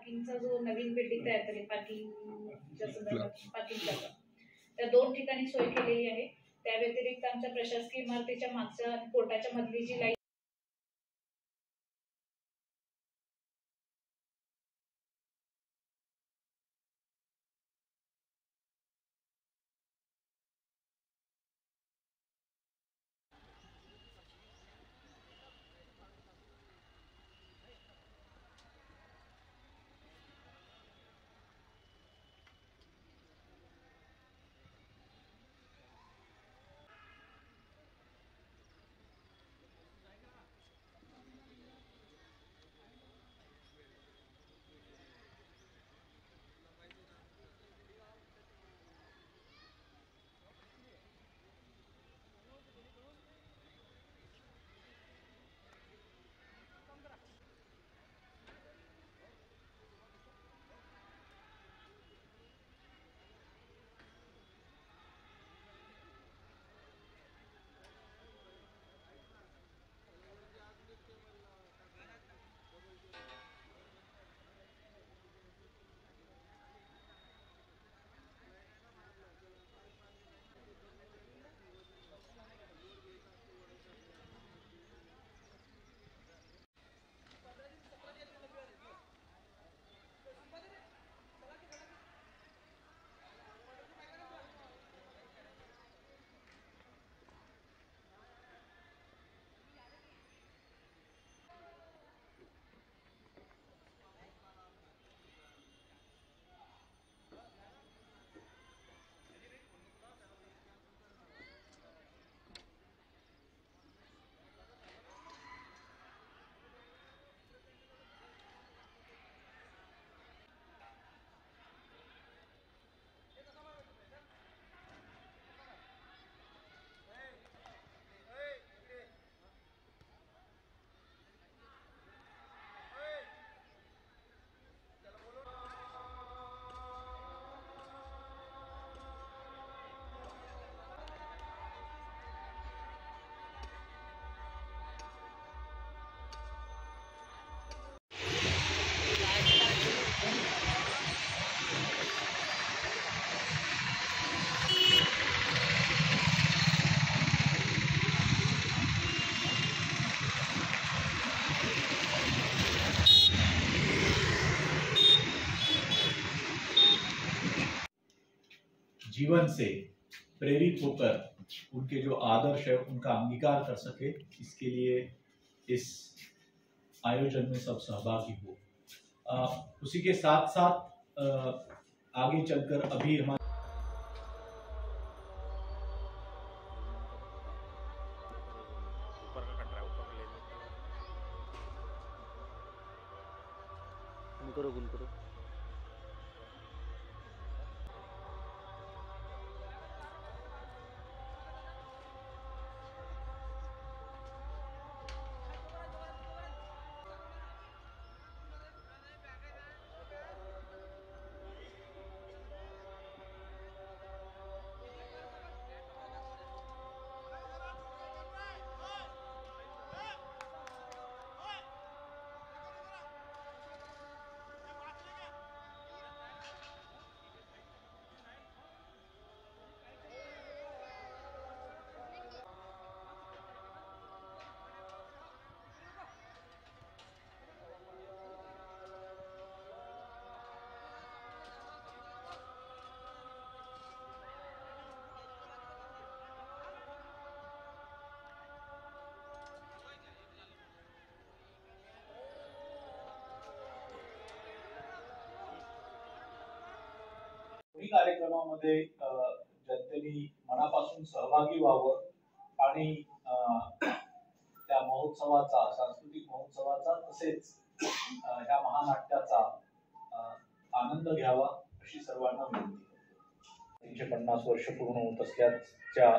पार्किंगचा जो नवीन बिल्डिंग तयार झाली पार्किंगच्या संदर्भात पार्किंगच्या त्या 2 ठिकाणी सोय केलेली आहे। त्या व्यतिरिक्त आमच्या प्रशासकीय इमारतीच्या मागच्या कोर्टाच्या मधली जी लाईन जीवन से प्रेरित होकर उनके जो आदर्श है उनका अंगीकार कर सके, इसके लिए इस आयोजन में सब सहभागी हो। उसी के साथ साथ आगे चलकर अभी हमारे करो कार्यक्रमामध्ये जनतेने मनापासून सहभागी व्हावं आणि त्या महोत्सवाचा, सांस्कृतिक महोत्सवाचा तसेच या महानाट्याचा आनंद घ्यावा अशी सर्वांना विनंती। 350 वर्ष पूर्ण होत असल्याच्या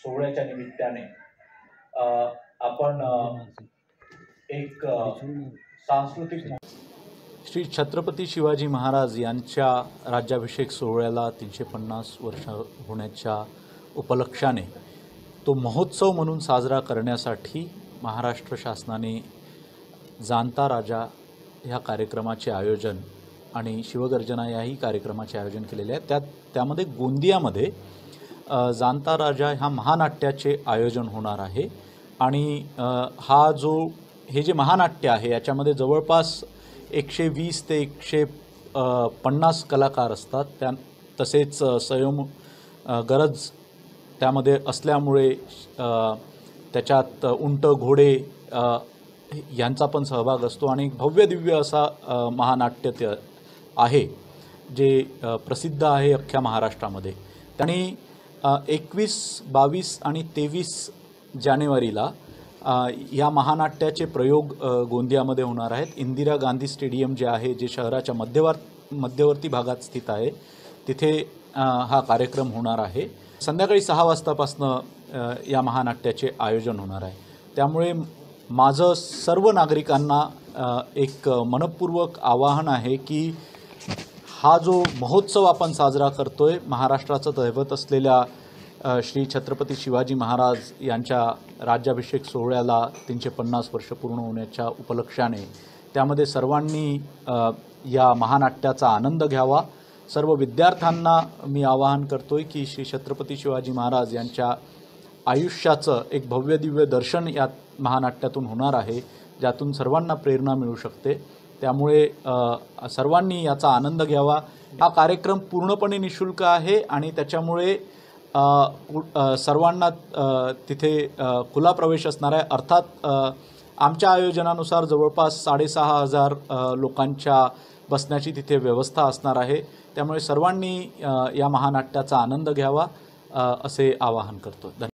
सोहळ्याच्या निमित्ताने आपण एक सांस्कृतिक श्री छत्रपती शिवाजी महाराज यांच्या राज्याभिषेक सोहळ्याला 350 वर्ष होण्याच्या उपलक्षाने तो महोत्सव म्हणून साजरा करण्यासाठी महाराष्ट्र शासनाने जाणता राजा ह्या कार्यक्रमाचे आयोजन आणि शिवगर्जना याही कार्यक्रमाचे आयोजन केलेले आहे. त्यामध्ये गोंदियामध्ये जाणता राजा ह्या महानाट्याचे आयोजन होणार आहे. आणि हे जे महानाट्य आहे याच्यामध्ये जवळपास 120 ते 150 कलाकार असतात. तसेच गरज त्यामध्ये असल्यामुळे त्याच्यात उंट, घोडे यांचा पण सहभाग असतो आणि एक भव्य दिव्य असा महानाट्य आहे जे प्रसिद्ध आहे अख्ख्या महाराष्ट्रामध्ये. त्यांनी 21, 22 आणि 23 जानेवारीला या महानाट्याचे प्रयोग गोंदियामध्ये होणार आहेत. इंदिरा गांधी स्टेडियम जे आहे, जे शहराच्या मध्यवर्ती भागात स्थित आहे, तिथे हा कार्यक्रम होणार आहे. संध्याकाळी 6 वाजतापासनं या महानाट्याचे आयोजन होणार आहे. त्यामुळे माझं सर्व नागरिकांना एक मनपूर्वक आवाहन आहे की हा जो महोत्सव आपण साजरा करतोय, महाराष्ट्राचं दैवत असलेल्या श्री छत्रपती शिवाजी महाराज यांच्या राज्याभिषेक सोहळ्याला 350 वर्ष पूर्ण होण्याच्या उपलक्षाने त्यामध्ये सर्वांनी या महानाट्याचा आनंद घ्यावा. सर्व विद्यार्थ्यांना मी आवाहन करतोय की श्री छत्रपती शिवाजी महाराज यांच्या आयुष्याचं एक भव्य दिव्य दर्शन या महानाट्यातून होणार आहे, ज्यातून सर्वांना प्रेरणा मिळू शकते. त्यामुळे सर्वांनी याचा आनंद घ्यावा. हा कार्यक्रम पूर्णपणे निःशुल्क आहे आणि त्याच्यामुळे सर्वांना तिथे खुला प्रवेश असणार आहे. अर्थात आमच्या आयोजनानुसार जवळपास 6,500 लोकांच्या बसण्याची तिथे व्यवस्था असणार आहे. त्यामुळे सर्वांनी या महानाट्याचा आनंद घ्यावा असे आवाहन करतो.